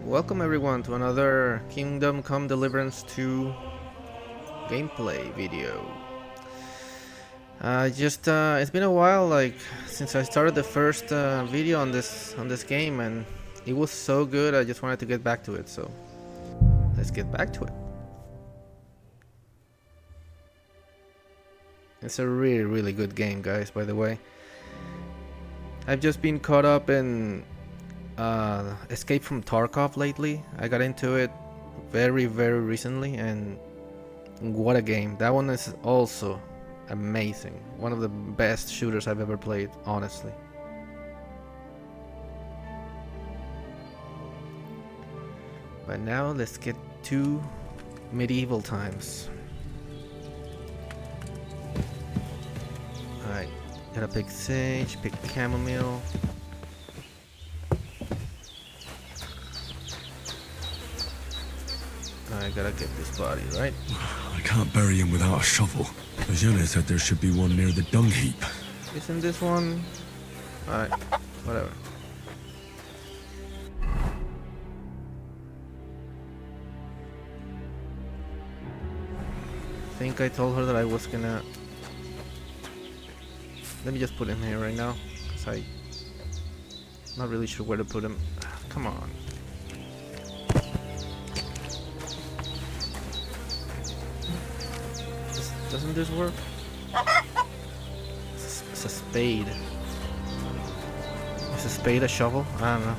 Welcome everyone to another Kingdom Come Deliverance 2 gameplay video. It's been a while, like since I started the first video on this game, and it was so good. I just wanted to get back to it, so let's get back to it. It's a really good game, guys. By the way, I've just been caught up in Escape from Tarkov lately. I got into it very recently, and what a game. That one is also amazing. One of the best shooters I've ever played, honestly. But now let's get to medieval times. Alright, gotta pick sage, pick chamomile. I gotta get this body, right? I can't bury him without a shovel. Ajele said there should be one near the dung heap. Isn't this one? Alright, whatever. I think I told her that I was gonna... Let me just put him here right now, because I'm not really sure where to put him. Come on. Doesn't this work? It's a spade. Is a spade a shovel? I don't know.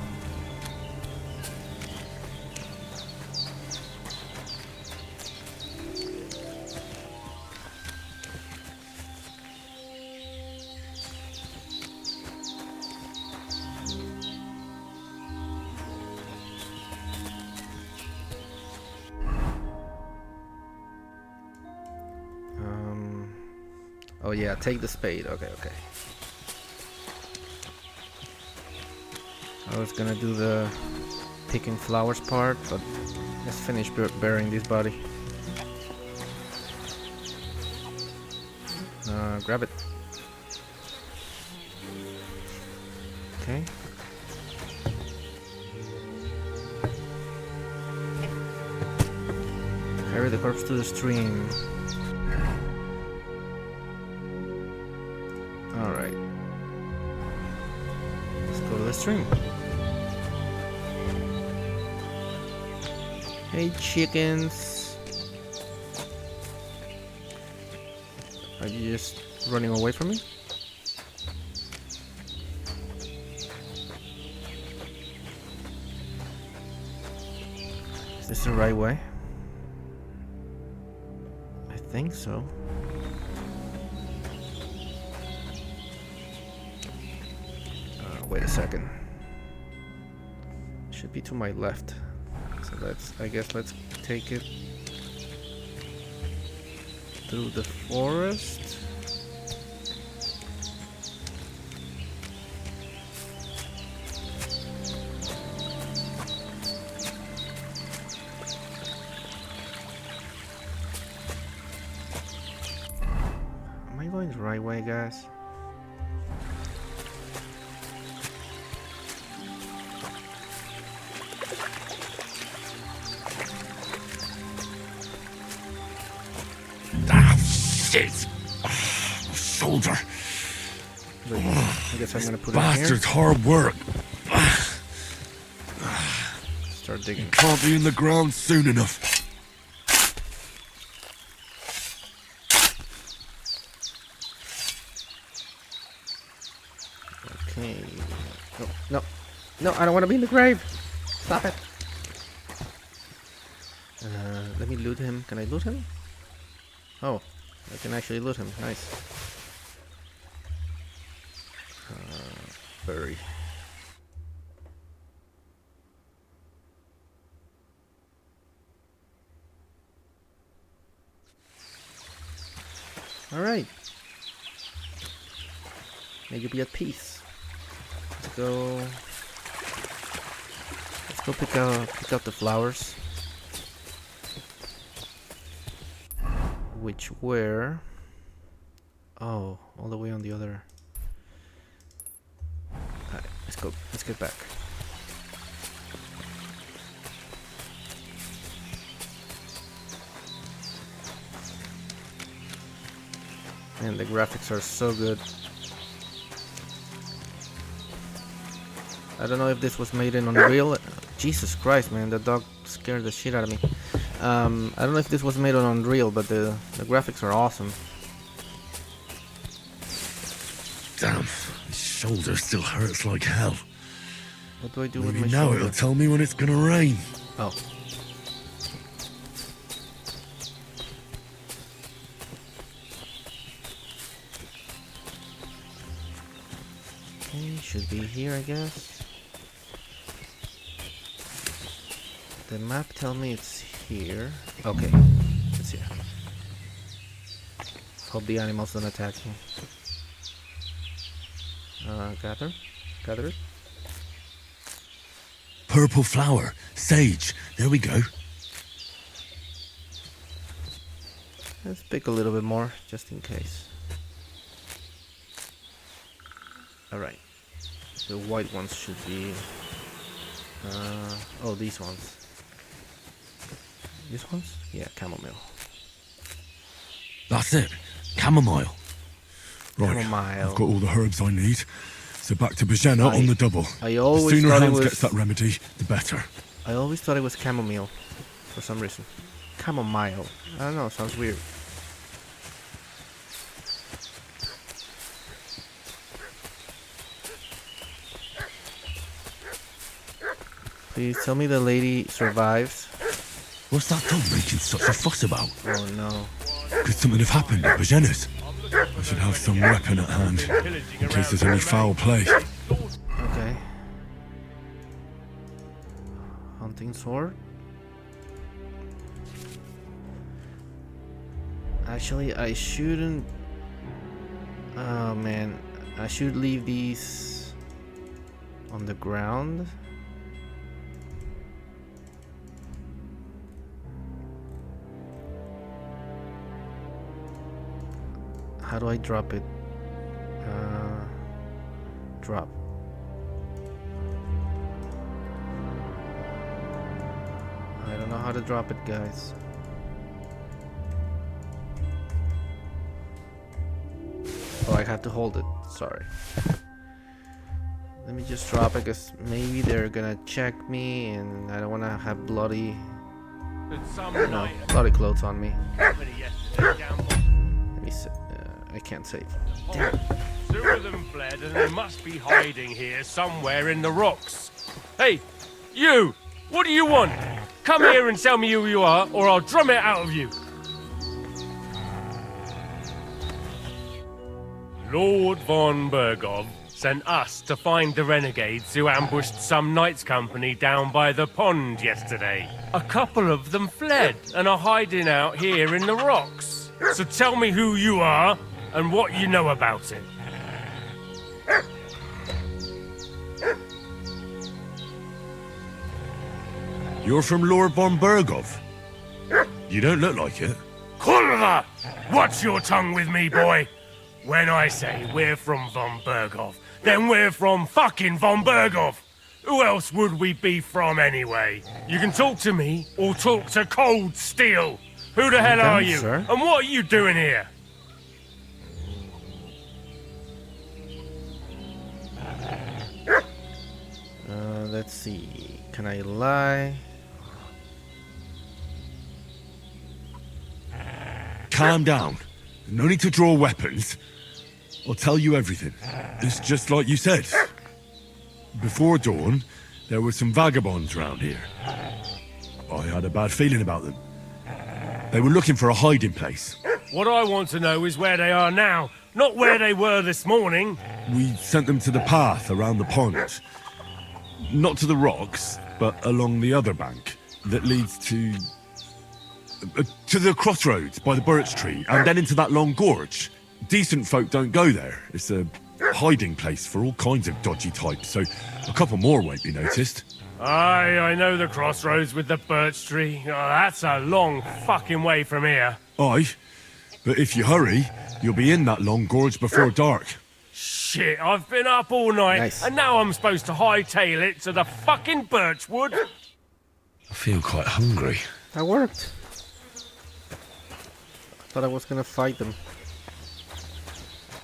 Oh yeah, take the spade. Okay. I was gonna do the picking flowers part, but let's finish burying this body. Grab it. Okay. Carry the corpse to the stream. Alright. Let's go to the stream. Hey chickens. Are you just running away from me? Is this the right way? I think so. Wait a second. Should be to my left. So I guess let's take it through the forest. Am I going the right way, guys? Shit! Soldier! Wait, I guess I'm gonna put it here. Bastard's hard work. Start digging. Can't be in the ground soon enough. Okay. No, I don't want to be in the grave. Stop it. Let me loot him. Can I loot him? Oh, I can actually loot him. Nice. Bury. Alright. May you be at peace. Let's go pick out the flowers. Which were... Oh, all the way on the other... Alright, let's get back. And the graphics are so good. I don't know if this was made in Unreal. Jesus Christ, man, that dog scared the shit out of me. I don't know if this was made on Unreal, but the graphics are awesome. Damn, his shoulder still hurts like hell. What do I do with Maybe my now shoulder? it'll tell me when it's gonna rain. Oh. Okay, should be here, I guess. The map tell me it's here. Okay, it's here. Hope the animals don't attack me. Gather it. Purple flower, sage. There we go. Let's pick a little bit more, just in case. Alright. The white ones should be... oh, these ones. These ones? Yeah, chamomile. That's it. Chamomile. Right, Chamomile. I've got all the herbs I need. So back to Bajena on the double. I The always sooner thought it Hans was... gets that remedy, the better. I always thought it was chamomile. For some reason. Chamomile. I don't know, sounds weird. Please tell me the lady survives. What's that dog making such a fuss about? Oh no. Could something have happened at Bajena's? I should have some weapon at hand, in case there's any foul play. Okay. Hunting sword. Actually, I shouldn't... Oh man. I should leave these on the ground. How do I drop it? Drop. I don't know how to drop it, guys. Oh, I have to hold it. Sorry. Let me just drop it, because maybe they're gonna check me, and I don't want to have bloody, bloody clothes on me. Let me see. I can't save. Damn. Two of them fled, and they must be hiding here somewhere in the rocks. Hey, you! What do you want? Come here and tell me who you are, or I'll drum it out of you. Lord von Bergov sent us to find the renegades who ambushed some knights' company down by the pond yesterday. A couple of them fled and are hiding out here in the rocks. So tell me who you are and what you know about it. You're from Lord von Bergov? You don't look like it. Kurva! Watch your tongue with me, boy. When I say we're from von Bergov, then we're from fucking von Bergov. Who else would we be from anyway? You can talk to me or talk to Cold Steel. Who the hell are you? Sir? And what are you doing here? Let's see. Can I lie? Calm down. No need to draw weapons. I'll tell you everything. It's just like you said. Before dawn, there were some vagabonds round here. I had a bad feeling about them. They were looking for a hiding place. What I want to know is where they are now, not where they were this morning. We sent them to the path around the pond. Not to the rocks, but along the other bank that leads to the crossroads by the birch tree, and then into that long gorge. Decent folk don't go there. It's a hiding place for all kinds of dodgy types, so a couple more won't be noticed. Aye, I know the crossroads with the birch tree. Oh, that's a long fucking way from here. Aye, but if you hurry, you'll be in that long gorge before dark. Shit, I've been up all night, Nice. and now I'm supposed to hightail it to the fucking birchwood? I feel quite hungry. That worked. Thought I was gonna fight them.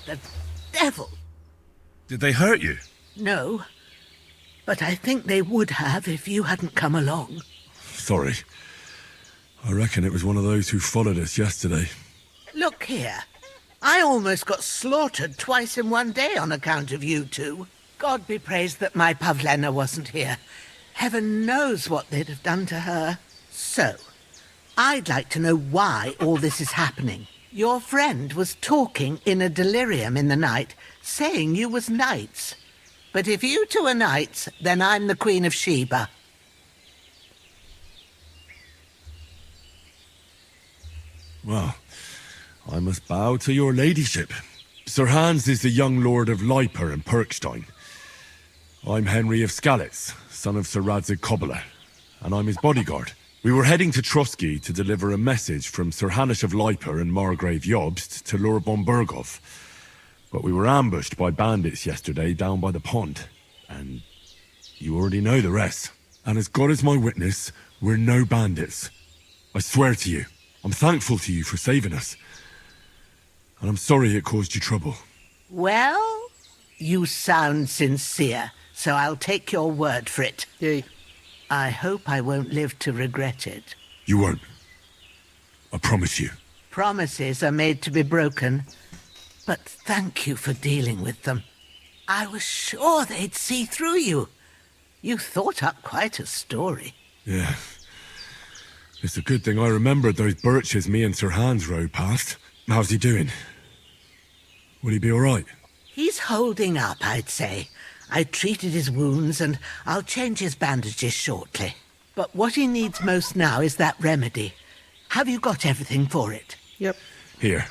The devil! Did they hurt you? No. But I think they would have if you hadn't come along. Sorry. I reckon it was one of those who followed us yesterday. Look here. I almost got slaughtered twice in one day on account of you two. God be praised that my Pavlena wasn't here. Heaven knows what they'd have done to her. So, I'd like to know why all this is happening. Your friend was talking in a delirium in the night, saying you was knights. But if you two are knights, then I'm the Queen of Sheba. Well, I must bow to your ladyship. Sir Hans is the young lord of Leiper and Perkstein. I'm Henry of Skalitz, son of Sir Radzig Cobbler, and I'm his bodyguard. We were heading to Trotsky to deliver a message from Sir Hanish of Leiper and Margrave Jobst to Lord von Berghoff. But we were ambushed by bandits yesterday down by the pond, and you already know the rest. And as God is my witness, we're no bandits. I swear to you, I'm thankful to you for saving us. And I'm sorry it caused you trouble. Well, you sound sincere, so I'll take your word for it. Yay. I hope I won't live to regret it. You won't. I promise you. Promises are made to be broken, but thank you for dealing with them. I was sure they'd see through you. You thought up quite a story. Yeah. It's a good thing I remembered those birches me and Sir Hans rode past. How's he doing? Will he be all right? He's holding up, I'd say. I treated his wounds and I'll change his bandages shortly. But what he needs most now is that remedy. Have you got everything for it? Yep. Here.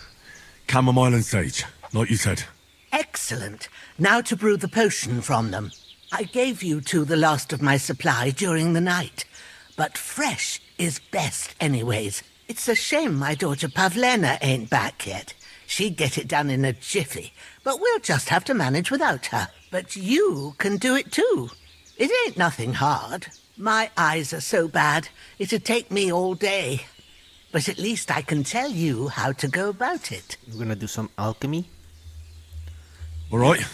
Chamomile and sage, like you said. Excellent. Now to brew the potion from them. I gave you two the last of my supply during the night. But fresh is best anyways. It's a shame my daughter Pavlena ain't back yet. She'd get it done in a jiffy, but we'll just have to manage without her. But you can do it too. It ain't nothing hard. My eyes are so bad, it'd take me all day. But at least I can tell you how to go about it. We're gonna do some alchemy. All right,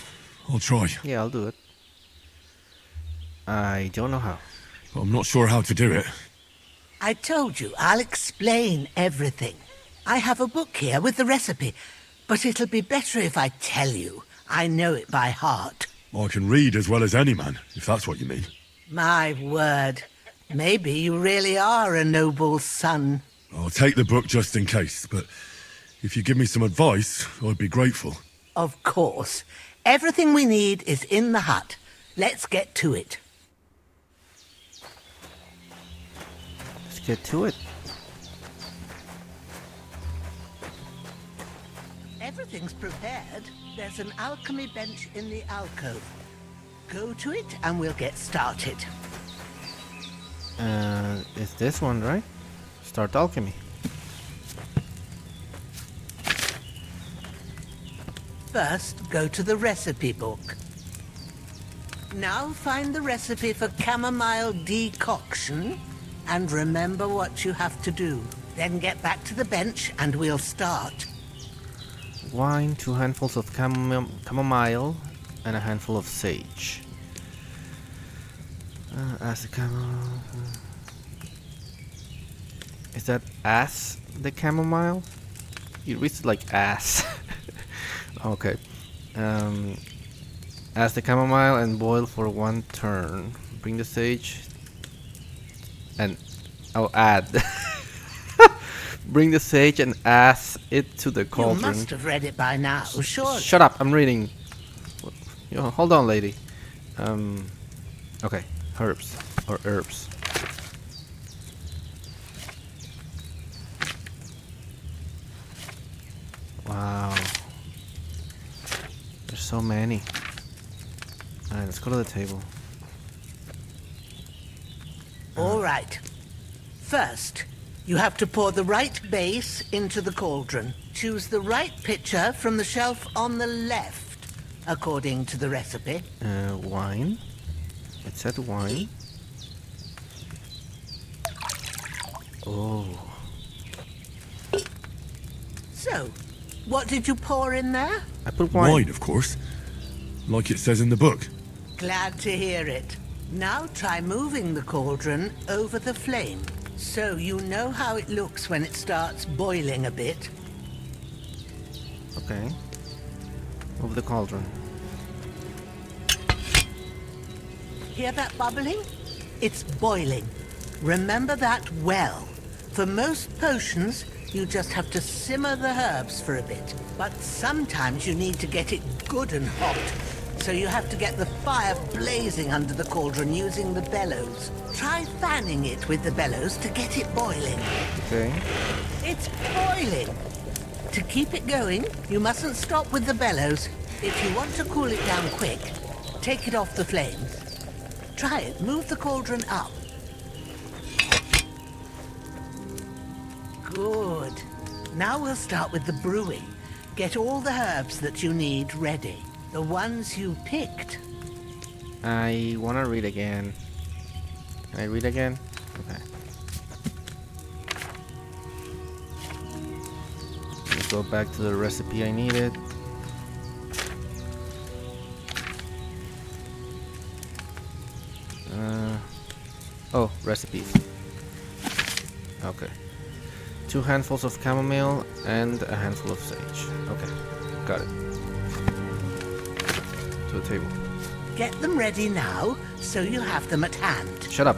I'll try. Yeah, I'll do it. I don't know how. But I'm not sure how to do it. I told you, I'll explain everything. I have a book here with the recipe, but it'll be better if I tell you. I know it by heart. I can read as well as any man, if that's what you mean. My word. Maybe you really are a noble son. I'll take the book just in case, but if you give me some advice, I'd be grateful. Of course. Everything we need is in the hut. Let's get to it. Let's get to it. Everything's prepared. There's an alchemy bench in the alcove. Go to it and we'll get started. It's this one, right? Start alchemy. First, go to the recipe book. Now find the recipe for chamomile decoction and remember what you have to do. Then get back to the bench and we'll start. Wine, 2 handfuls of chamomile, and a handful of sage. As the chamomile. Is that ass the chamomile? It reads like ass. Okay. Add the chamomile and boil for 1 turn. Bring the sage and add. Bring the sage and add it to the cauldron. You must have read it by now, sure. Shut up! I'm reading. Hold on, lady. Okay, herbs or herbs. Wow. There's so many. Alright, let's go to the table. All right. First, you have to pour the right base into the cauldron. Choose the right pitcher from the shelf on the left, according to the recipe. Wine. It said wine. Oh. So, what did you pour in there? I put wine. Wine, of course. Like it says in the book. Glad to hear it. Now try moving the cauldron over the flame, so you know how it looks when it starts boiling a bit. Okay. Over the cauldron. Hear that bubbling? It's boiling. Remember that well. For most potions, you just have to simmer the herbs for a bit. But sometimes you need to get it good and hot. So you have to get the fire blazing under the cauldron using the bellows. Try fanning it with the bellows to get it boiling. Okay. It's boiling. To keep it going, you mustn't stop with the bellows. If you want to cool it down quick, take it off the flames. Try it. Move the cauldron up. Good. Now we'll start with the brewing. Get all the herbs that you need ready. The ones you picked. I want to read again. Can I read again? Okay. Let's go back to the recipe I needed. Oh, recipes. Okay. 2 handfuls of chamomile and a handful of sage. Okay, got it. To the table. Get them ready now, so you have them at hand. Shut up.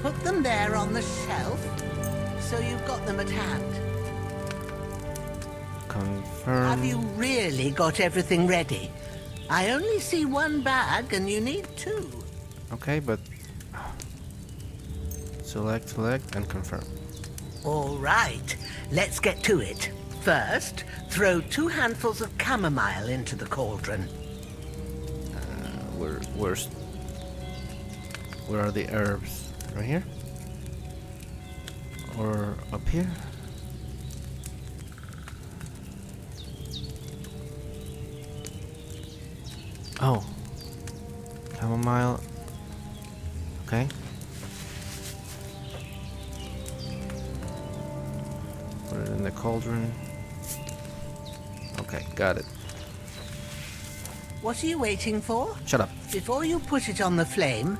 Put them there on the shelf, so you've got them at hand. Confirm. Have you really got everything ready? I only see 1 bag, and you need 2. Okay, but select, and confirm. All right, let's get to it. First, throw 2 handfuls of chamomile into the cauldron. Where are the herbs? Right here? Or up here? Oh. Chamomile. Okay. Put it in the cauldron. Okay, got it. What are you waiting for? Shut up. Before you put it on the flame,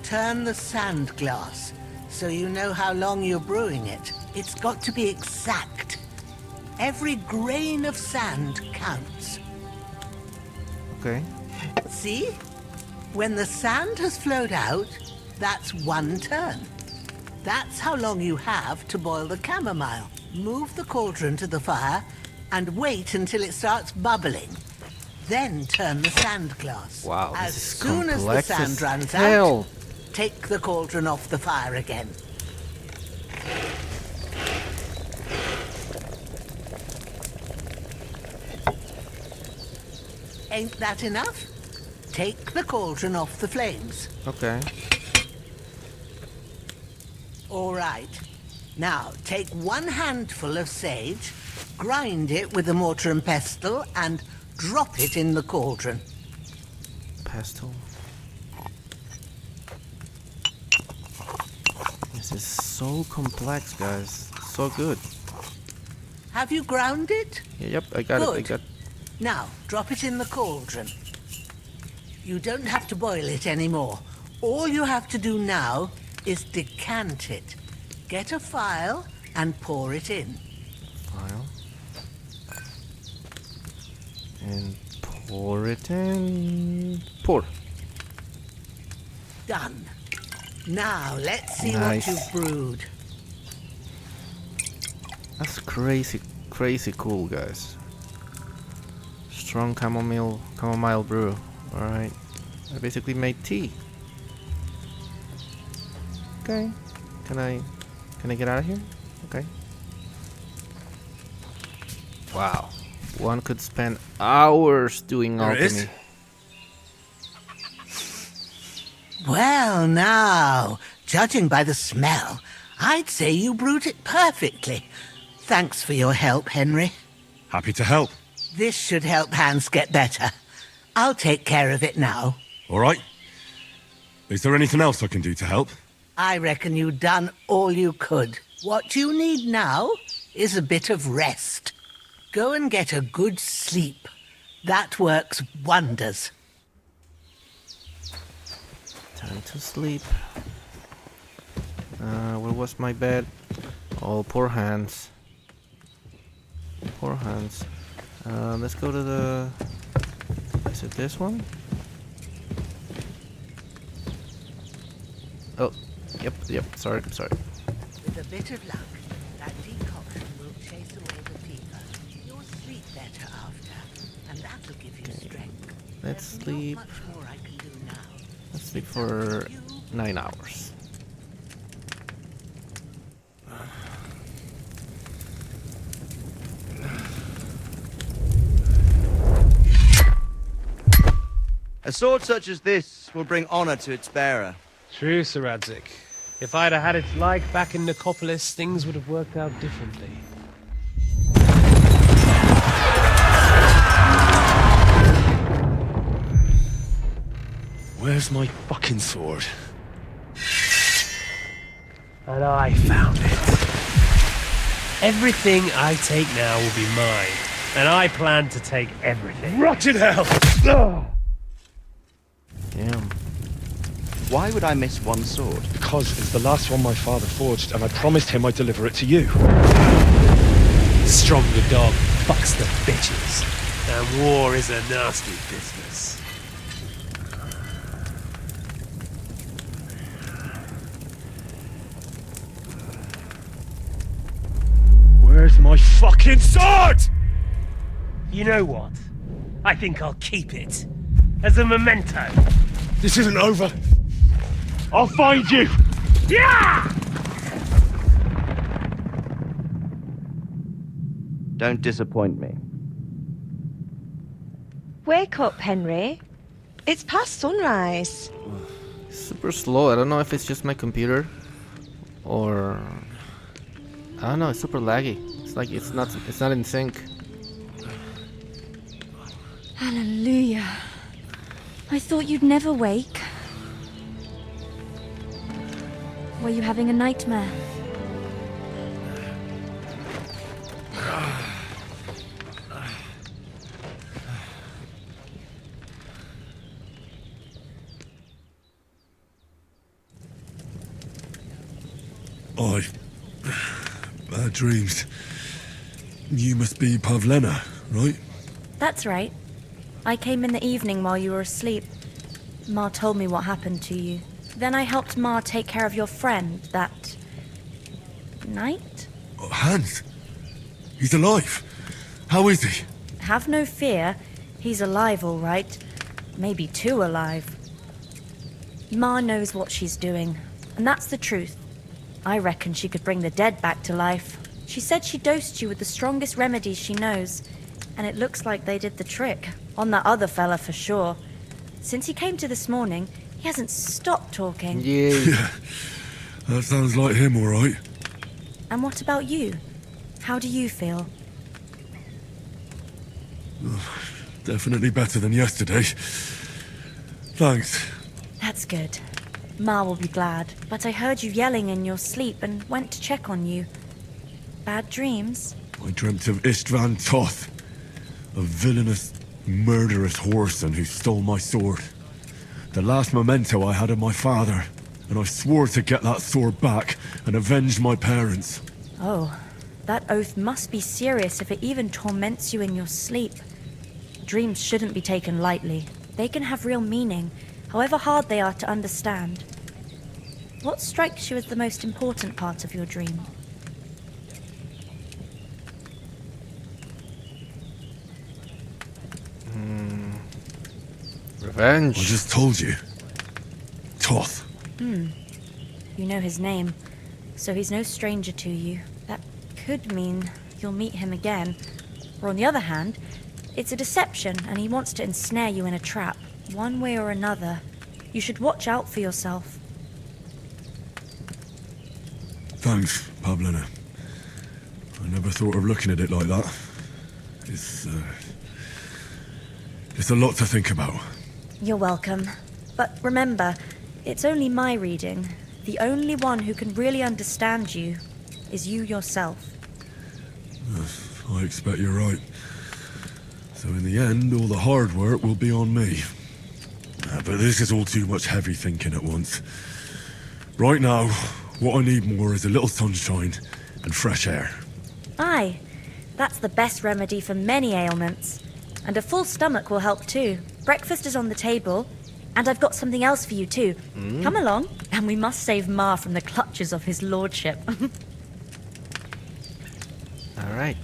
turn the sand glass so you know how long you're brewing it. It's got to be exact. Every grain of sand counts. Okay. See? When the sand has flowed out, that's 1 turn. That's how long you have to boil the chamomile. Move the cauldron to the fire and wait until it starts bubbling. Then turn the sand glass. Wow, As this is soon as the complex sand as runs hell. out, take the cauldron off the fire again. Ain't that enough? Take the cauldron off the flames. Okay. All right. Now, take 1 handful of sage, grind it with a mortar and pestle, and drop it in the cauldron. Pestle. This is so complex, guys. So good. Have you ground it? Yeah, yep, I got Good. it. I got. Now, drop it in the cauldron. You don't have to boil it anymore. All you have to do now is decant it. Get a phial and pour it in. File. And pour it in. Pour. Done. Now, let's see Nice. what you've brewed. That's crazy, crazy cool, guys. Strong chamomile brew. All right. I basically made tea. Okay. Can I get out of here? Okay. Wow. One could spend hours doing There it is. alchemy. Well, now, judging by the smell, I'd say you brewed it perfectly. Thanks for your help, Henry. Happy to help. This should help Hans get better. I'll take care of it now. All right. Is there anything else I can do to help? I reckon you've done all you could. What you need now is a bit of rest. Go and get a good sleep. That works wonders. Time to sleep. Where was my bed? Oh, poor Hans. Poor Hans. Let's go to the... Is it this one? Oh, yep, sorry. With a bit of luck, that decoction will chase away the fever. You'll sleep better after, and that'll give you strength. Let's There's sleep. not much more I can do now. Let's sleep for 9 hours. A sword such as this will bring honor to its bearer. True, Sir Radzik. If I'd have had its like back in Nicopolis, things would have worked out differently. Where's my fucking sword? And I found it. Everything I take now will be mine, and I plan to take everything. Rotten hell! Damn. Why would I miss one sword? Because it's the last one my father forged, and I promised him I'd deliver it to you. Stronger dog fucks the bitches, and war is a nasty business. Where's my fucking sword? You know what? I think I'll keep it. As a memento. This isn't over. I'll find you! Yeah! Don't disappoint me. Wake up, Henry. It's past sunrise. Super slow. I don't know if it's just my computer or I don't know. It's super laggy. It's like it's not in sync. Hallelujah. I thought you'd never wake. Were you having a nightmare? Bad dreams. You must be Pavlena, right? That's right. I came in the evening while you were asleep. Ma told me what happened to you. Then I helped Ma take care of your friend that night? Oh, Hans. He's alive. How is he? Have no fear. He's alive, all right. Maybe too alive. Ma knows what she's doing, and that's the truth. I reckon she could bring the dead back to life. She said she dosed you with the strongest remedies she knows, and it looks like they did the trick. On that other fella for sure. Since he came to this morning, he hasn't stopped talking. Yeah. That sounds like him, all right. And what about you? How do you feel? Definitely better than yesterday. Thanks. That's good. Ma will be glad, but I heard you yelling in your sleep and went to check on you. Bad dreams? I dreamt of Istvan Toth, a villainous, murderous whoreson who stole my sword. The last memento I had of my father, and I swore to get that sword back and avenge my parents. Oh, that oath must be serious if it even torments you in your sleep. Dreams shouldn't be taken lightly. They can have real meaning, however hard they are to understand. What strikes you as the most important part of your dream? Revenge. I just told you. Toth. You know his name, so he's no stranger to you. That could mean you'll meet him again. Or on the other hand, it's a deception and he wants to ensnare you in a trap, one way or another. You should watch out for yourself. Thanks, Pavlena. I never thought of looking at it like that. It's a lot to think about. You're welcome. But remember, it's only my reading. The only one who can really understand you is you yourself. I expect you're right. So in the end, all the hard work will be on me. But this is all too much heavy thinking at once. Right now, what I need more is a little sunshine and fresh air. Aye, that's the best remedy for many ailments. And a full stomach will help too. Breakfast is on the table, and I've got something else for you too. Come along, and we must save Ma from the clutches of his lordship. Alright.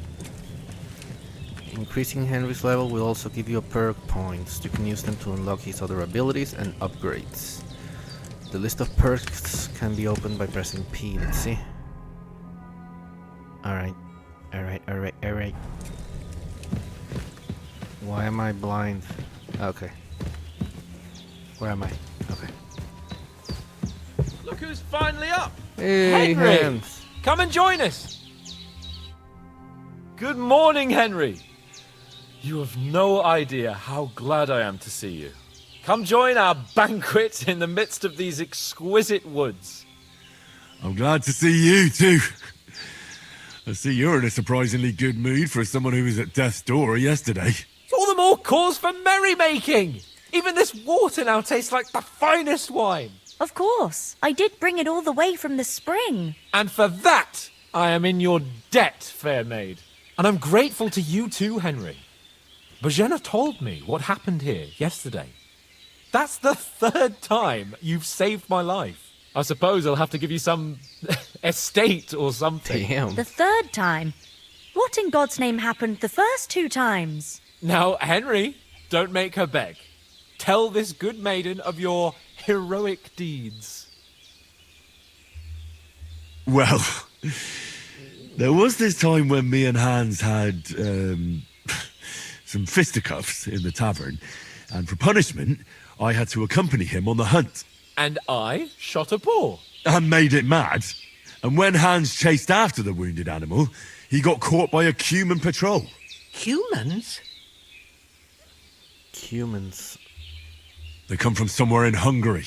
Increasing Henry's level will also give you a perk points. You can use them to unlock his other abilities and upgrades. The list of perks can be opened by pressing P. Let's see. Alright. Alright. Why am I blind? Okay. Where am I? Okay. Look who's finally up! Hey, Henry! Hans! Come and join us! Good morning, Henry! You have no idea how glad I am to see you. Come join our banquet in the midst of these exquisite woods. I'm glad to see you too. I see you're in a surprisingly good mood for someone who was at death's door yesterday. It's all the more cause for merrymaking! Even this water now tastes like the finest wine. Of course, I did bring it all the way from the spring. And for that, I am in your debt, fair maid. And I'm grateful to you too, Henry. Bojena told me what happened here yesterday. That's the 3rd time you've saved my life. I suppose I'll have to give you some estate or something. Damn. The 3rd time? What in God's name happened the first 2 times? Now, Henry, don't make her beg. Tell this good maiden of your heroic deeds. Well, there was this time when me and Hans had some fisticuffs in the tavern, and for punishment, I had to accompany him on the hunt. And I shot a boar. And made it mad. And when Hans chased after the wounded animal, he got caught by a human patrol. Humans? Humans. They come from somewhere in Hungary.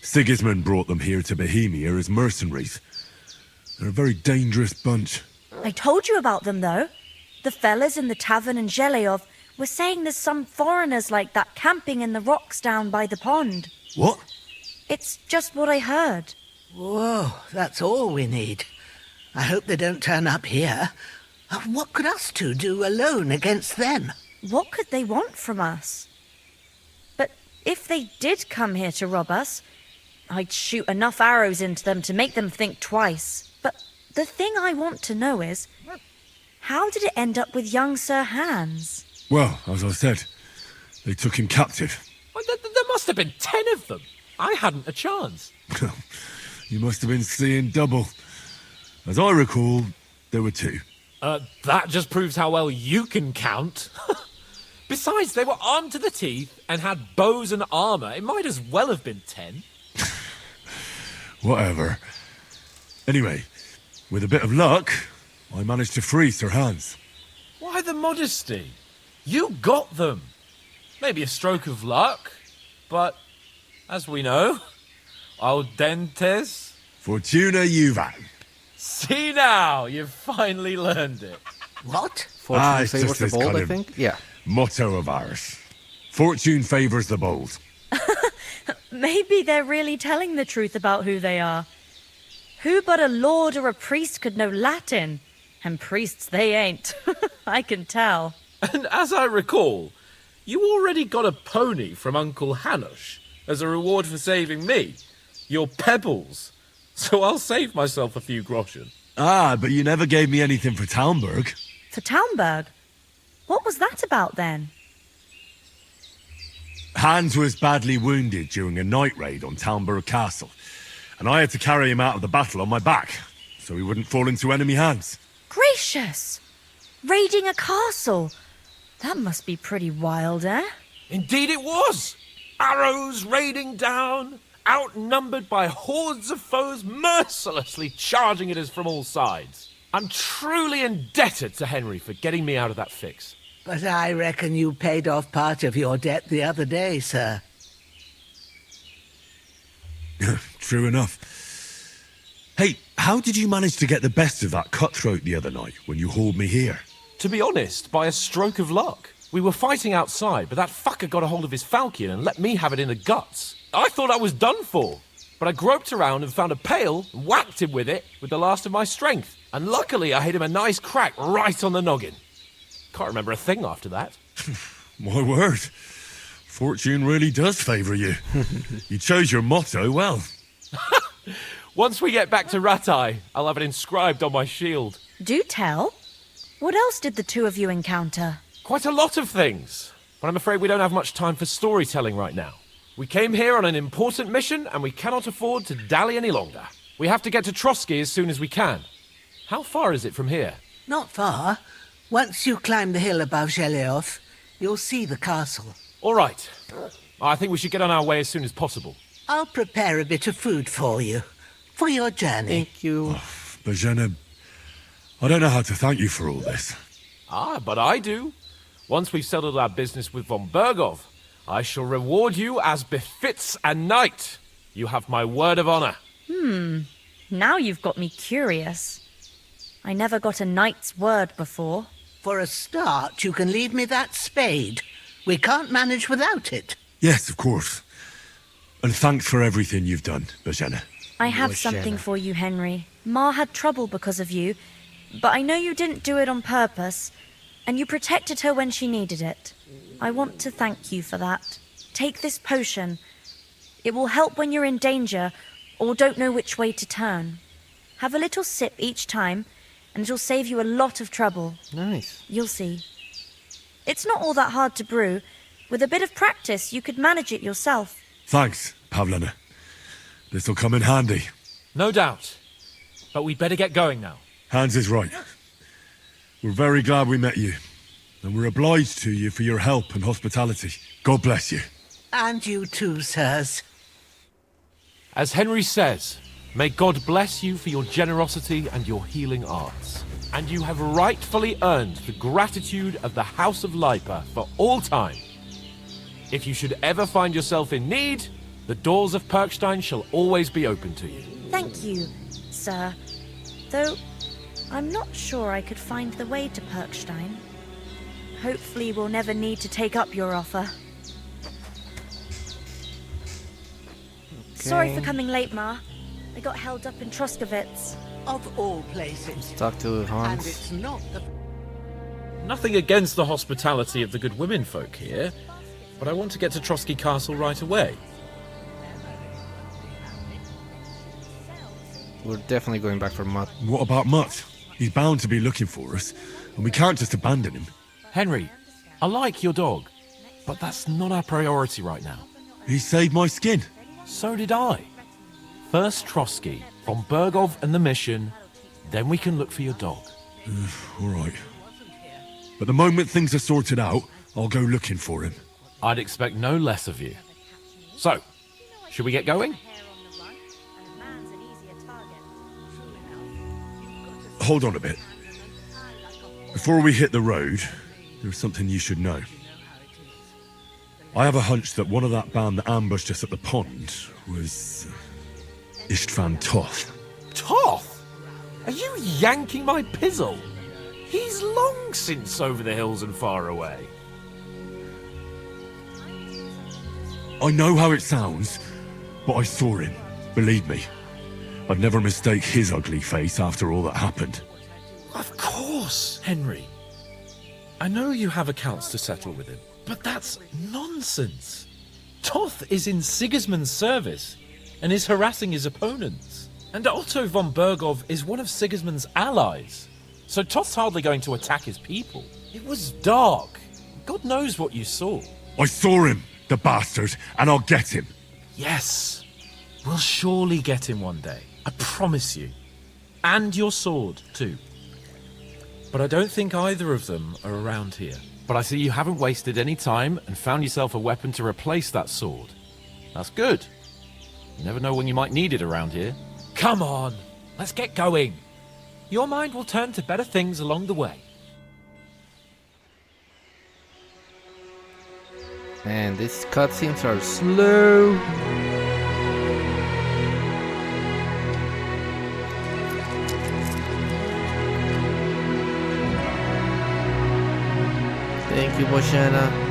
Sigismund brought them here to Bohemia as mercenaries. They're a very dangerous bunch. I told you about them, though. The fellas in the tavern in Zheleov were saying there's some foreigners like that camping in the rocks down by the pond. What? It's just what I heard. Whoa, that's all we need. I hope they don't turn up here. What could us two do alone against them? What could they want from us? But if they did come here to rob us, I'd shoot enough arrows into them to make them think twice. But the thing I want to know is, how did it end up with young Sir Hans? Well, as I said, they took him captive. Well, there must have been 10 of them. I hadn't a chance. You must have been seeing double. As I recall, there were 2. That just proves how well you can count. Besides, they were armed to the teeth and had bows and armor. It might as well have been 10. Whatever. Anyway, with a bit of luck, I managed to free Sir Hans. Why the modesty? You got them. Maybe a stroke of luck, but as we know, audentes. Fortuna juvat. See now, you've finally learned it. What? Fortune it's favors just the this bold, kind I of think. Yeah. motto of ours. Fortune favors the bold. Maybe they're really telling the truth about who they are. Who but a lord or a priest could know Latin? And priests they ain't. I can tell. And as I recall, you already got a pony from Uncle Hanush as a reward for saving me. Your pebbles. So I'll save myself a few groschen. Ah, but you never gave me anything for Talmberg. For Talmberg? What was that about then? Hans was badly wounded during a night raid on Talmberg Castle, and I had to carry him out of the battle on my back, so he wouldn't fall into enemy hands. Gracious! Raiding a castle? That must be pretty wild, eh? Indeed it was. Arrows raining down, outnumbered by hordes of foes mercilessly charging at us from all sides. I'm truly indebted to Henry for getting me out of that fix. But I reckon you paid off part of your debt the other day, sir. True enough. Hey, how did you manage to get the best of that cutthroat the other night when you hauled me here? To be honest, by a stroke of luck. We were fighting outside, but that fucker got a hold of his falchion and let me have it in the guts. I thought I was done for. But I groped around and found a pail and whacked him with it with the last of my strength. And luckily I hit him a nice crack right on the noggin. Can't remember a thing after that. My word. Fortune really does favour you. You chose your motto well. Once we get back to Ratai, I'll have it inscribed on my shield. Do tell. What else did the two of you encounter? Quite a lot of things. But I'm afraid we don't have much time for storytelling right now. We came here on an important mission and we cannot afford to dally any longer. We have to get to Trotsky as soon as we can. How far is it from here? Not far. Once you climb the hill above Zheleoth, you'll see the castle. All right. I think we should get on our way as soon as possible. I'll prepare a bit of food for you, for your journey. Thank you. Bozhena, I don't know how to thank you for all this. Ah, but I do. Once we've settled our business with von Bergov, I shall reward you as befits a knight. You have my word of honor. Now you've got me curious. I never got a knight's word before. For a start, you can leave me that spade. We can't manage without it. Yes, of course. And thanks for everything you've done, Bozhena. I have Boy, something Shanna. for you, Henry. Ma had trouble because of you, but I know you didn't do it on purpose, and you protected her when she needed it. I want to thank you for that. Take this potion. It will help when you're in danger or don't know which way to turn. Have a little sip each time, and it'll save you a lot of trouble. Nice. You'll see. It's not all that hard to brew. With a bit of practice, you could manage it yourself. Thanks, Pavlena. This'll come in handy. No doubt. But we'd better get going now. Hans is right. We're very glad we met you. And we're obliged to you for your help and hospitality. God bless you. And you too, sirs. As Henry says, may God bless you for your generosity and your healing arts. And you have rightfully earned the gratitude of the House of Lipa for all time. If you should ever find yourself in need, the doors of Perkstein shall always be open to you. Thank you, sir. Though, I'm not sure I could find the way to Perkstein. Hopefully we'll never need to take up your offer. Sorry for coming late, Ma. I got held up in Troskowitz. Of all places. Talk to And Hans. it's not the... Nothing against the hospitality of the good women folk here, but I want to get to Trotsky Castle right away. We're definitely going back for Mutt. What about Mutt? He's bound to be looking for us, and we can't just abandon him. Henry, I like your dog, but that's not our priority right now. He saved my skin. So did I. First Trotsky, von Bergov and the mission, then we can look for your dog. All right. But the moment things are sorted out, I'll go looking for him. I'd expect no less of you. So, should we get going? Hold on a bit. Before we hit the road, there's something you should know. I have a hunch that one of that band that ambushed us at the pond was Istvan Toth. Toth? Are you yanking my pizzle? He's long since over the hills and far away. I know how it sounds, but I saw him. Believe me. I'd never mistake his ugly face after all that happened. Of course, Henry. I know you have accounts to settle with him, but that's nonsense. Toth is in Sigismund's service and is harassing his opponents. And Otto von Bergov is one of Sigismund's allies. So Toth's hardly going to attack his people. It was dark. God knows what you saw. I saw him, the bastard, and I'll get him. Yes. We'll surely get him one day. I promise you. And your sword, too. But I don't think either of them are around here. But I see you haven't wasted any time and found yourself a weapon to replace that sword. That's good. You never know when you might need it around here. Come on, let's get going. Your mind will turn to better things along the way. Man, these cutscenes are slow. Thank you, Boshana.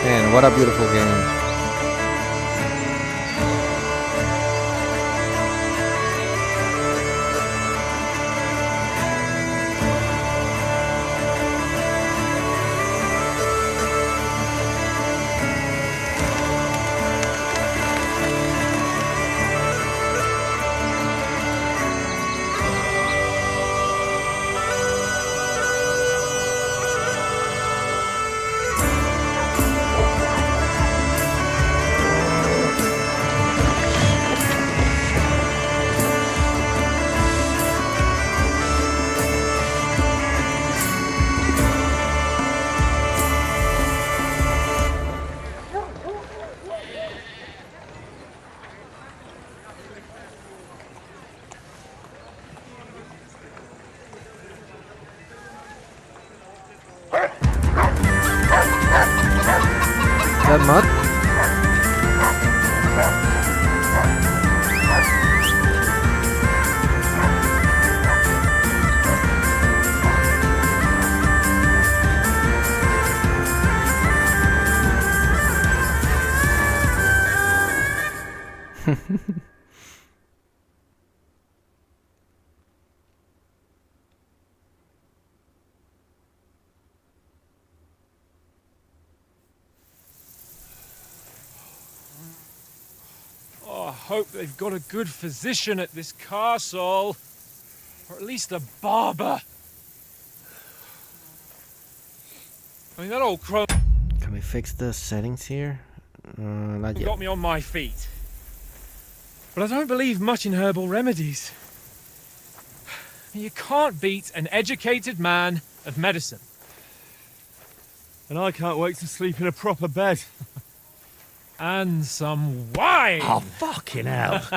Man, what a beautiful game. Is that mud? I hope they've got a good physician at this castle. Or at least a barber. I mean, that old crow Can we fix the settings here? Not yet. got me on my feet. But I don't believe much in herbal remedies. You can't beat an educated man of medicine. And I can't wait to sleep in a proper bed. And some wine! Oh, fucking hell.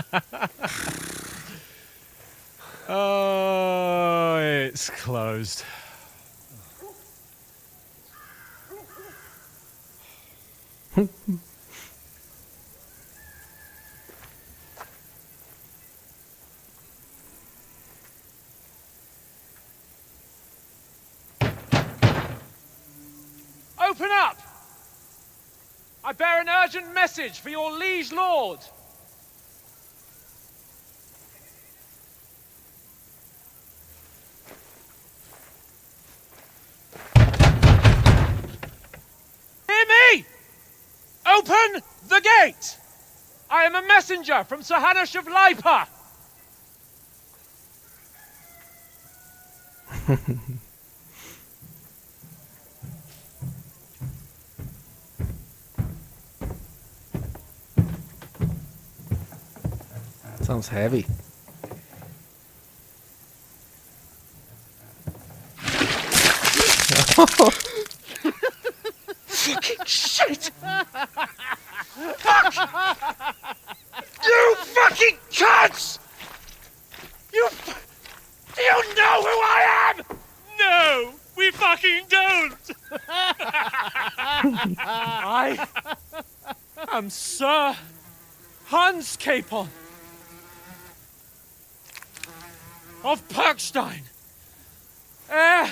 Oh, it's closed. Open up! I bear an urgent message for your liege lord. Hear me! Open the gate! I am a messenger from Sir Hanush of Lipa. Sounds heavy. Fucking shit! Fuck! You fucking cunts! Do you know who I am? No, we fucking don't! I am Sir Hans Capon of Perkstein, heir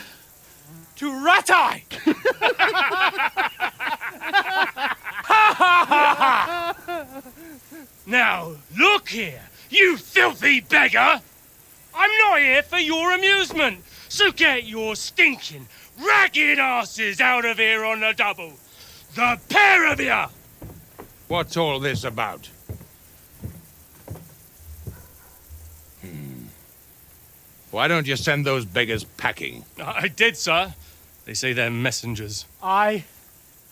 to Ratai, Now, look here, you filthy beggar! I'm not here for your amusement, so get your stinking, ragged asses out of here on the double. The pair of you! What's all this about? Why don't you send those beggars packing? I did, sir. They say they're messengers. I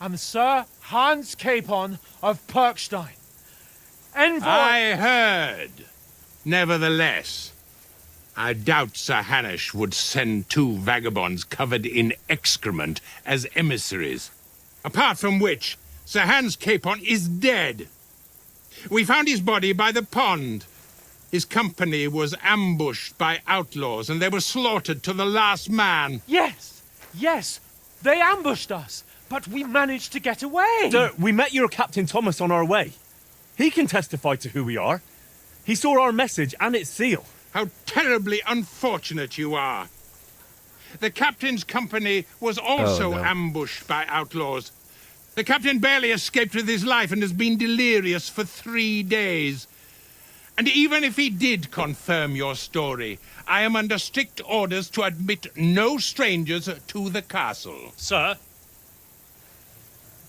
am Sir Hans Capon of Perkstein. Envoy... I heard. Nevertheless, I doubt Sir Hanush would send 2 vagabonds covered in excrement as emissaries. Apart from which, Sir Hans Capon is dead. We found his body by the pond. His company was ambushed by outlaws, and they were slaughtered to the last man. Yes, yes, they ambushed us, but we managed to get away. Sir, we met your Captain Thomas on our way. He can testify to who we are. He saw our message and its seal. How terribly unfortunate you are. The captain's company was also ambushed by outlaws. The captain barely escaped with his life and has been delirious for 3 days. And even if he did confirm your story, I am under strict orders to admit no strangers to the castle. Sir,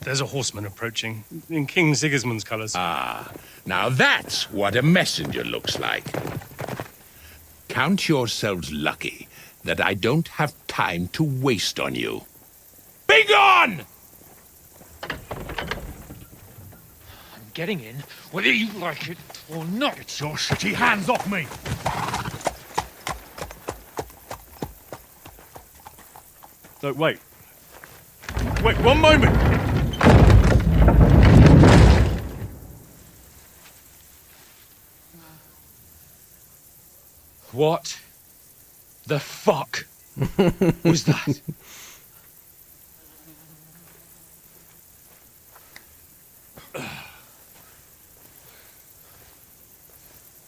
there's a horseman approaching, in King Sigismund's colours. Ah, now that's what a messenger looks like. Count yourselves lucky that I don't have time to waste on you. Be gone! I'm getting in, whether you like it or not. Get your shitty hands off me! So, wait. Wait, one moment! What the fuck was that?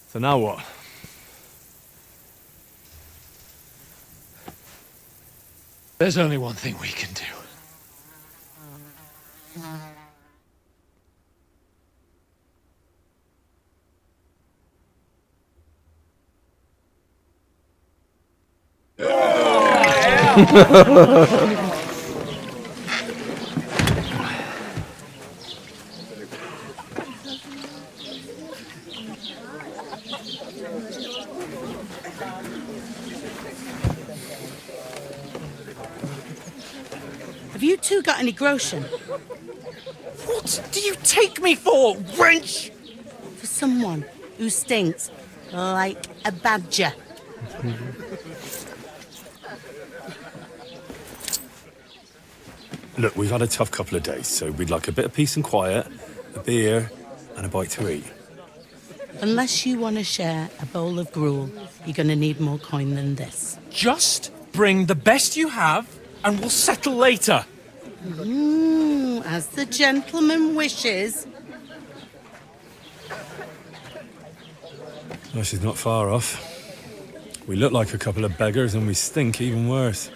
So now what? There's only one thing we can do. Have you two got any groschen? What do you take me for, wench? For someone who stinks like a badger. Look, we've had a tough couple of days, so we'd like a bit of peace and quiet, a beer, and a bite to eat. Unless you want to share a bowl of gruel, you're going to need more coin than this. Just bring the best you have, and we'll settle later. As the gentleman wishes. Well, she's not far off. We look like a couple of beggars, and we stink even worse.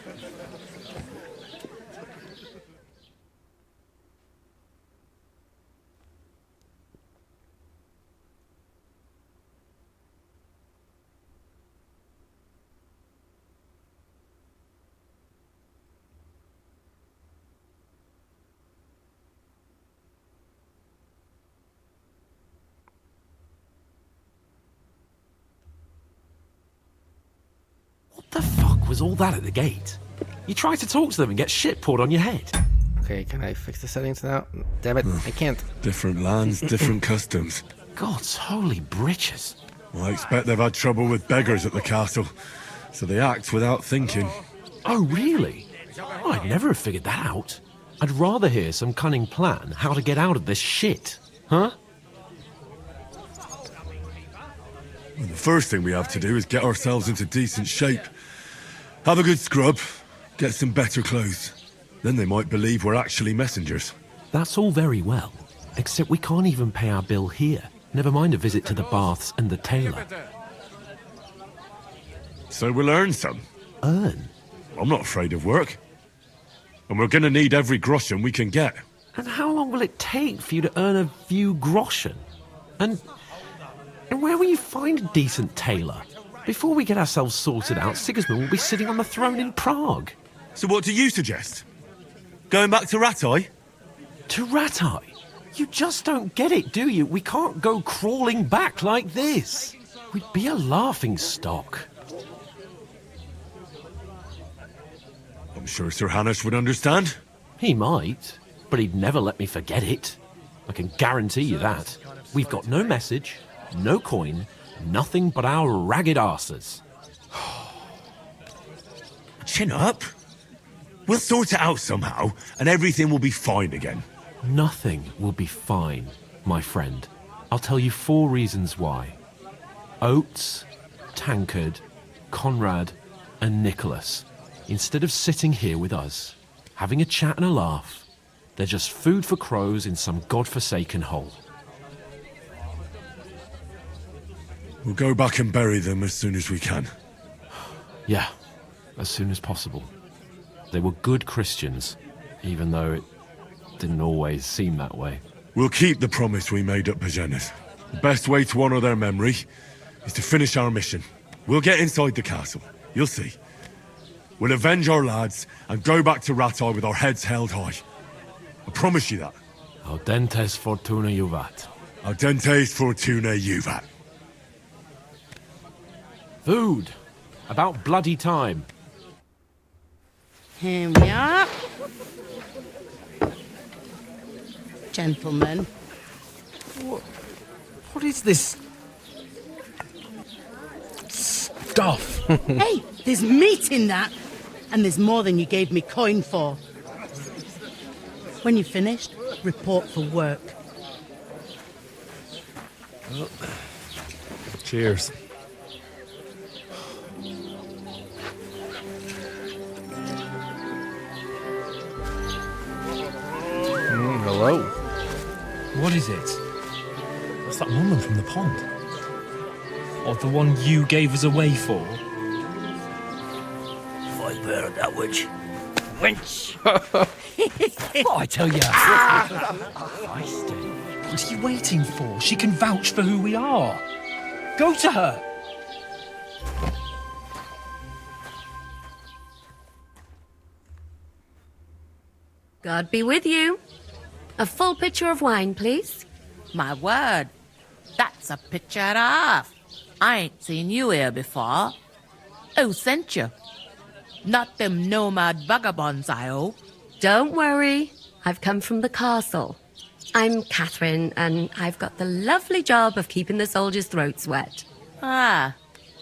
What the fuck was all that at the gate? You try to talk to them and get shit poured on your head. Okay, can I fix the settings now? Damn it, I can't. Different lands, different customs. God's holy britches. I expect they've had trouble with beggars at the castle, so they act without thinking. Oh, really? Well, I'd never have figured that out. I'd rather hear some cunning plan how to get out of this shit. Huh? Well, the first thing we have to do is get ourselves into decent shape. Have a good scrub, get some better clothes. Then they might believe we're actually messengers. That's all very well, except we can't even pay our bill here. Never mind a visit to the baths and the tailor. So we'll earn some. Earn? I'm not afraid of work. And we're gonna need every groschen we can get. And how long will it take for you to earn a few groschen? And where will you find a decent tailor? Before we get ourselves sorted out, Sigismund will be sitting on the throne in Prague. So what do you suggest? Going back to Ratai? To Ratai? You just don't get it, do you? We can't go crawling back like this. We'd be a laughing stock. I'm sure Sir Hanush would understand. He might, but he'd never let me forget it. I can guarantee you that. We've got no message, no coin, nothing but our ragged arses. Chin up. We'll sort it out somehow, and everything will be fine again. Nothing will be fine, my friend. I'll tell you 4 reasons why. Oates, Tankard, Conrad, and Nicholas, instead of sitting here with us, having a chat and a laugh, they're just food for crows in some godforsaken hole. We'll go back and bury them as soon as we can. Yeah, as soon as possible. They were good Christians, even though it didn't always seem that way. We'll keep the promise we made at Bajenas. The best way to honour their memory is to finish our mission. We'll get inside the castle. You'll see. We'll avenge our lads and go back to Ratai with our heads held high. I promise you that. Audentes fortuna juvat. Audentes fortuna juvat. Food. About bloody time. Here we are. Gentlemen. What is this stuff? Hey, there's meat in that. And there's more than you gave me coin for. When you're finished, report for work. Cheers. Hello. What is it? What's that woman from the pond? Or the one you gave us away for? I bear that witch. Wench! What I tell you? What are you waiting for? She can vouch for who we are. Go to her. God be with you. A full pitcher of wine, please. My word, that's a picture and a half. I ain't seen you here before. Who sent you? Not them nomad vagabonds, I hope. Don't worry. I've come from the castle. I'm Catherine, and I've got the lovely job of keeping the soldiers' throats wet. Ah,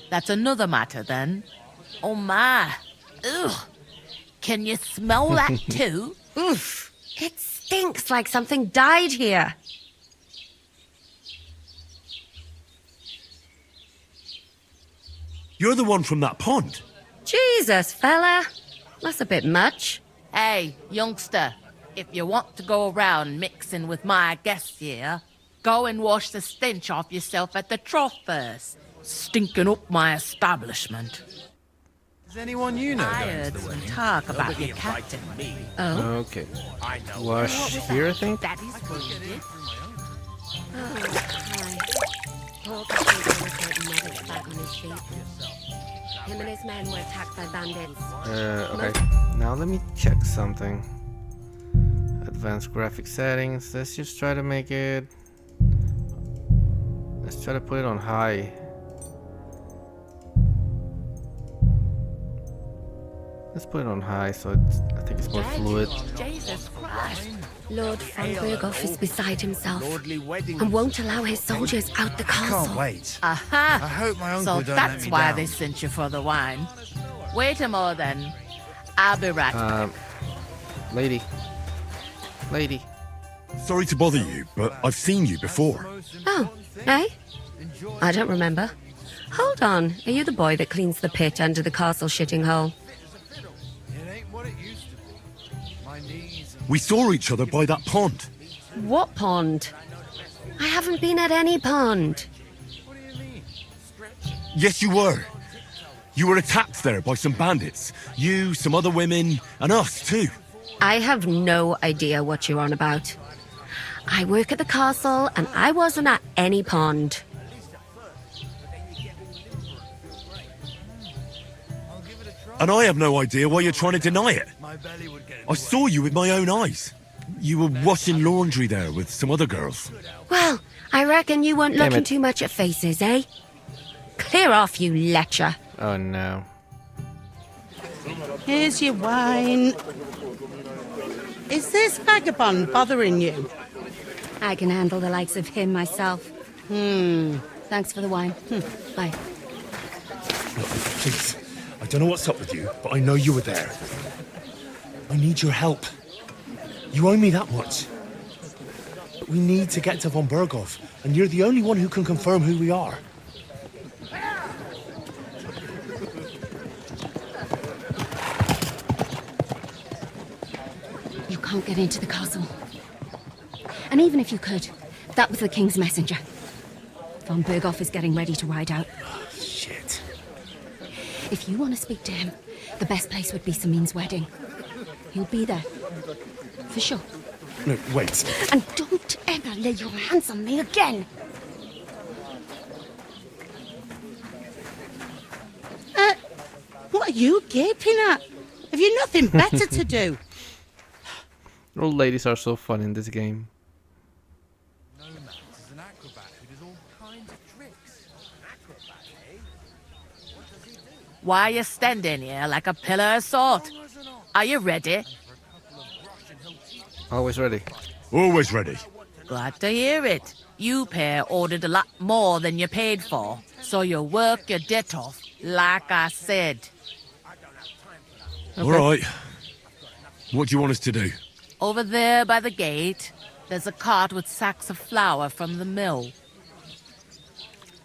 that's another matter then. Oh my. Ugh. Can you smell that too? Oof. It stinks like something died here. You're the one from that pond. Jesus, fella. That's a bit much. Hey, youngster, if you want to go around mixing with my guests here, go and wash the stench off yourself at the trough first. Stinking up my establishment. Is anyone you know I going heard to the some wedding? talk about your captain. Oh? Okay. Wash here, I think. That is wounded. Poor Captain never got back on his feet. Him and his men were attacked by bandits. Okay. Now let me check something. Advanced graphic settings. Let's just try to make it. Let's try to put it on high. Let's put it on high so I think it's more fluid. Jesus Christ. Lord von Berghoff is beside himself and won't allow his soldiers out the castle. Can't wait. Aha! I hope my uncle So don't that's let me why down. they sent you for the wine. Wait a more then. I'll be right back. Lady. Sorry to bother you, but I've seen you before. Oh, eh? I don't remember. Hold on. Are you the boy that cleans the pit under the castle shitting hole? We saw each other by that pond. What pond? I haven't been at any pond. Yes, you were. You were attacked there by some bandits. You, some other women, and us too. I have no idea what you're on about. I work at the castle, and I wasn't at any pond. And I have no idea why you're trying to deny it. I saw you with my own eyes. You were washing laundry there with some other girls. Well, I reckon you weren't Damn looking it. too much at faces, eh? Clear off, you lecher. Oh no. Here's your wine. Is this vagabond bothering you? I can handle the likes of him myself. Thanks for the wine. Bye. Look, please. I don't know what's up with you, but I know you were there. I need your help. You owe me that much. But we need to get to von Berghoff, and you're the only one who can confirm who we are. You can't get into the castle. And even if you could, that was the King's messenger. Von Berghoff is getting ready to ride out. Shit. If you want to speak to him, the best place would be Samin's wedding. He'll be there. For sure. No, wait. And don't ever lay your hands on me again! What are you gaping at? Have you nothing better to do? Old ladies are so fun in this game. Why are you standing here like a pillar of salt? Are you ready? Always ready. Always ready. Glad to hear it. You pair ordered a lot more than you paid for, so you work your debt off, like I said. All right. What do you want us to do? Over there by the gate, there's a cart with sacks of flour from the mill.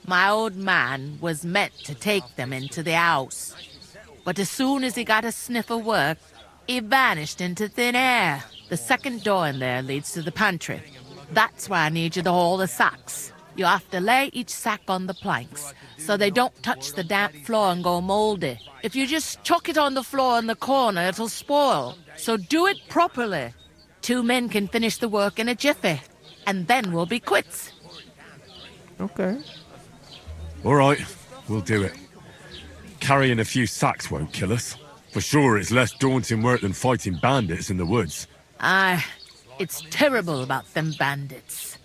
My old man was meant to take them into the house, but as soon as he got a sniff of work, he vanished into thin air. The second door in there leads to the pantry. That's why I need you to haul the sacks. You have to lay each sack on the planks, so they don't touch the damp floor and go moldy. If you just chuck it on the floor in the corner, it'll spoil. So do it properly. 2 men can finish the work in a jiffy, and then we'll be quits. Okay. All right, we'll do it. Carrying a few sacks won't kill us. For sure, it's less daunting work than fighting bandits in the woods. Aye, it's terrible about them bandits.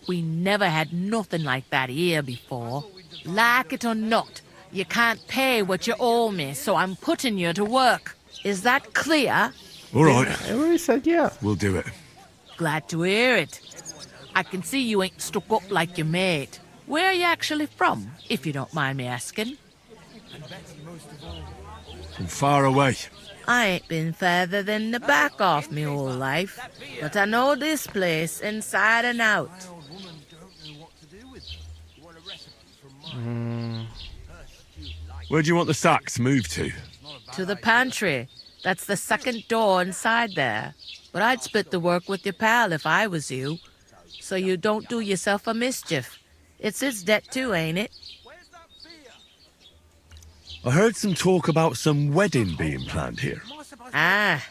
We never had nothing like that here before. Like it or not, you can't pay what you owe me, so I'm putting you to work. Is that clear? All right. I already said yeah. We'll do it. Glad to hear it. I can see you ain't stuck up like your mate. Where are you actually from, if you don't mind me asking? From far away. I ain't been further than the back off me whole life, but I know this place inside and out. Where do you want the sacks moved to? To the pantry. That's the second door inside there. But I'd split the work with your pal if I was you, so you don't do yourself a mischief. It's his debt too, ain't it? I heard some talk about some wedding being planned here. Ah,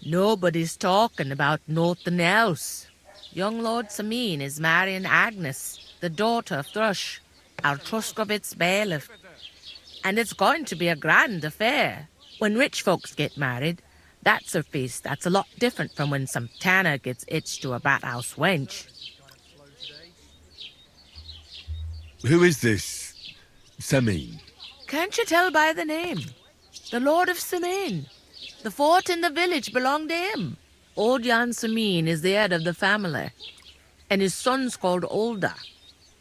nobody's talking about nothing else. Young Lord Samin is marrying Agnes, the daughter of Thrush, our Truscovitz bailiff. And it's going to be a grand affair. When rich folks get married, that's a feast that's a lot different from when some tanner gets hitched to a bat-house wench. Who is this Samin? Can't you tell by the name? The Lord of Samin. The fort in the village belonged to him. Old Jan Samin is the head of the family, and his son's called Olda,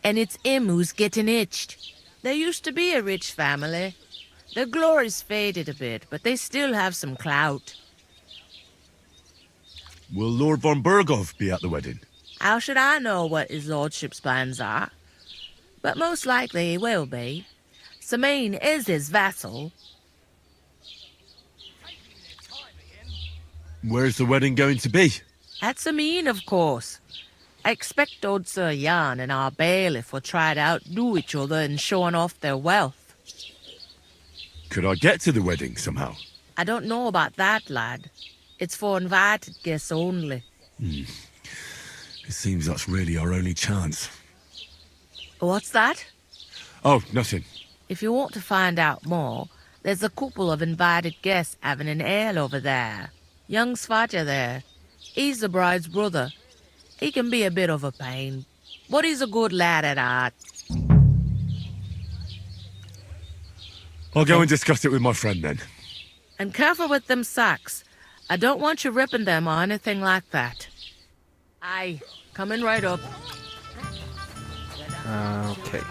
and it's him who's getting hitched. There used to be a rich family. Their glory's faded a bit, but they still have some clout. Will Lord von Berghoff be at the wedding? How should I know what his lordship's plans are? But most likely he will be. Samin is his vassal. Where's the wedding going to be? At Samin, of course. I expect old Sir Jan and our bailiff will try to outdo each other in showing off their wealth. Could I get to the wedding somehow? I don't know about that, lad. It's for invited guests only. It seems that's really our only chance. What's that? Oh, nothing. If you want to find out more, there's a couple of invited guests having an ale over there. Young Svaja there. He's the bride's brother. He can be a bit of a pain, but he's a good lad at heart. I'll go and discuss it with my friend then. And careful with them sacks. I don't want you ripping them or anything like that. Aye, coming right up. Okay.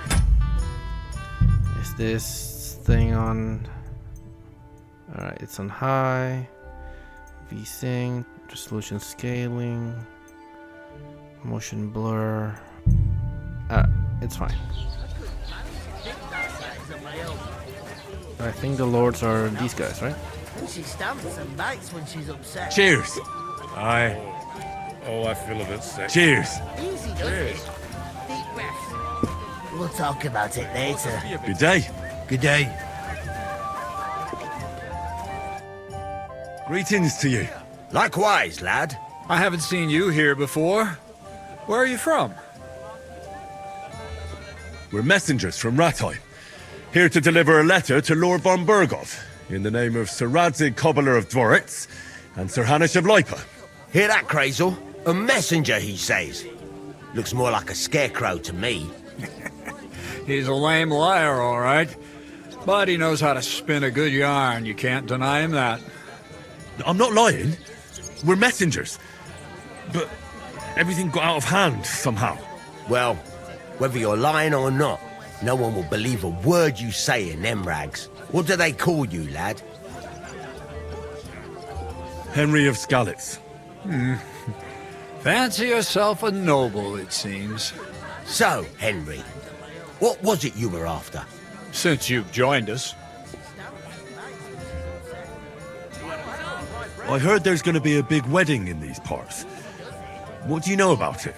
Is this thing on? Alright, it's on high. VSync, resolution scaling, motion blur. It's fine. I think the lords are these guys, right? She stamps and bites when she's upset. Cheers. Aye. Oh, I feel a bit sick. Cheers. Easy does it. Deep breaths. We'll talk about it later. Good day. Good day. Greetings to you. Likewise, lad. I haven't seen you here before. Where are you from? We're messengers from Ratai, here to deliver a letter to Lord von Burgov, in the name of Sir Radzig, Cobbler of Dworitz, and Sir Hanish of Lipa. Hear that, Crazel? A messenger, he says. Looks more like a scarecrow to me. He's a lame liar, all right. But he knows how to spin a good yarn. You can't deny him that. I'm not lying. We're messengers. But everything got out of hand somehow. Well, whether you're lying or not, no one will believe a word you say in them rags. What do they call you, lad? Henry of Skalitz. Fancy yourself a noble, it seems. So, Henry, what was it you were after? Since you've joined us. I heard there's going to be a big wedding in these parts. What do you know about it?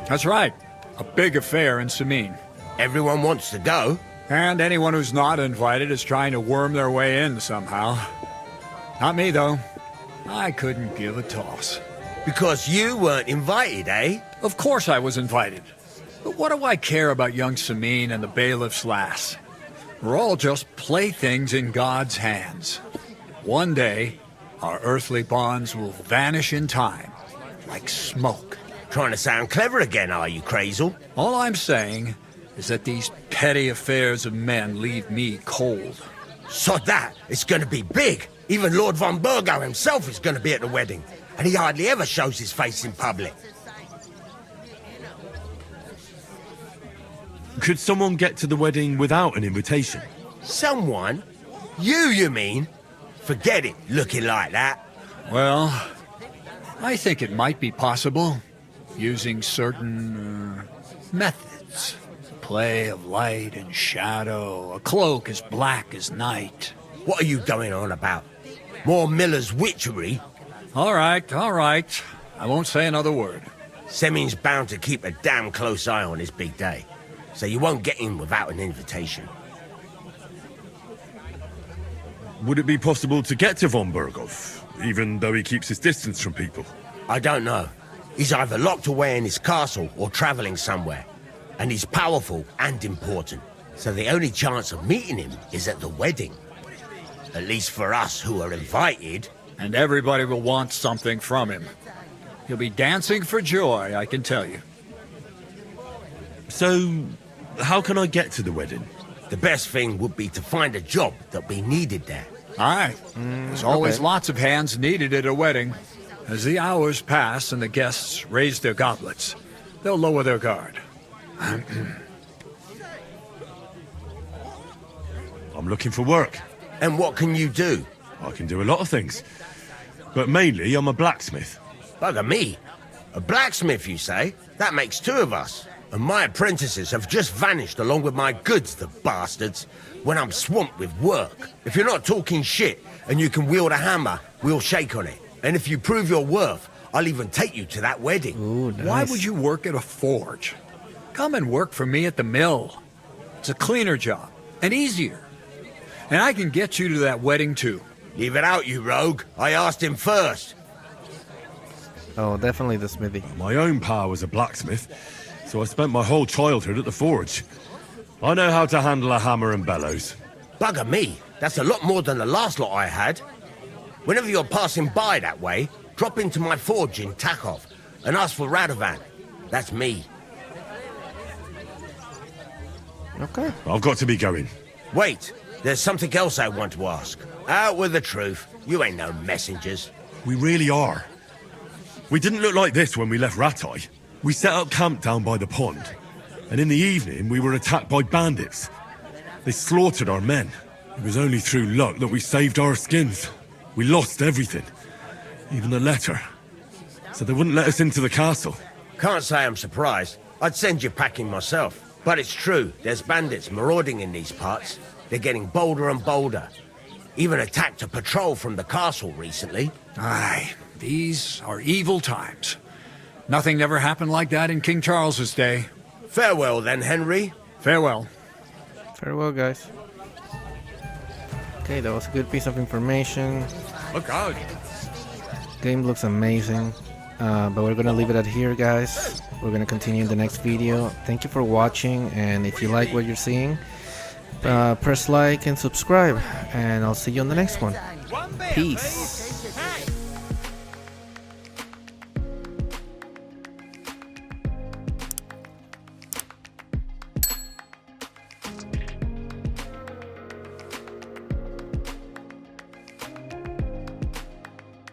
That's right. A big affair in Sameen. Everyone wants to go. And anyone who's not invited is trying to worm their way in somehow. Not me, though. I couldn't give a toss. Because you weren't invited, eh? Of course I was invited. But what do I care about young Sameen and the bailiff's lass? We're all just playthings in God's hands. One day, our earthly bonds will vanish in time, like smoke. Trying to sound clever again, are you, Crazel? All I'm saying is that these petty affairs of men leave me cold. Sod that! It's gonna be big! Even Lord von Burgo himself is gonna be at the wedding, and he hardly ever shows his face in public. Could someone get to the wedding without an invitation? Someone? You mean? Forget it, looking like that. Well, I think it might be possible, using certain methods. Play of light and shadow, a cloak as black as night. What are you going on about? More Miller's witchery? All right. I won't say another word. Semin's bound to keep a damn close eye on his big day, so you won't get in without an invitation. Would it be possible to get to von Burgov, even though he keeps his distance from people? I don't know. He's either locked away in his castle or traveling somewhere. And he's powerful and important. So the only chance of meeting him is at the wedding. At least for us who are invited. And everybody will want something from him. He'll be dancing for joy, I can tell you. So, how can I get to the wedding? The best thing would be to find a job that'll be needed there. Aye. There's always lots of hands needed at a wedding. As the hours pass and the guests raise their goblets, they'll lower their guard. I'm looking for work. And what can you do? I can do a lot of things. But mainly, I'm a blacksmith. Bugger me. A blacksmith, you say? That makes two of us. And my apprentices have just vanished along with my goods, the bastards, when I'm swamped with work. If you're not talking shit and you can wield a hammer, we'll shake on it. And if you prove your worth, I'll even take you to that wedding. Ooh, nice. Why would you work at a forge? Come and work for me at the mill. It's a cleaner job and easier. And I can get you to that wedding, too. Leave it out, you rogue. I asked him first. Oh, definitely the smithy. My own pa was a blacksmith, so I spent my whole childhood at the forge. I know how to handle a hammer and bellows. Bugger me. That's a lot more than the last lot I had. Whenever you're passing by that way, drop into my forge in Takov and ask for Radovan. That's me. Okay. I've got to be going. Wait, there's something else I want to ask. Out with the truth. You ain't no messengers. We really are. We didn't look like this when we left Ratai. We set up camp down by the pond, and in the evening we were attacked by bandits. They slaughtered our men. It was only through luck that we saved our skins. We lost everything, even the letter. So they wouldn't let us into the castle. Can't say I'm surprised. I'd send you packing myself. But it's true, there's bandits marauding in these parts. They're getting bolder and bolder. Even attacked a patrol from the castle recently. Aye, these are evil times. Nothing ever happened like that in King Charles's day. Farewell then, Henry. Farewell. Farewell, guys. Okay, that was a good piece of information. Look out. Game looks amazing. But we're gonna leave it at here, guys. We're gonna continue in the next video. Thank you for watching, and if you like what you're seeing, press like and subscribe, and I'll see you on the next one. Peace.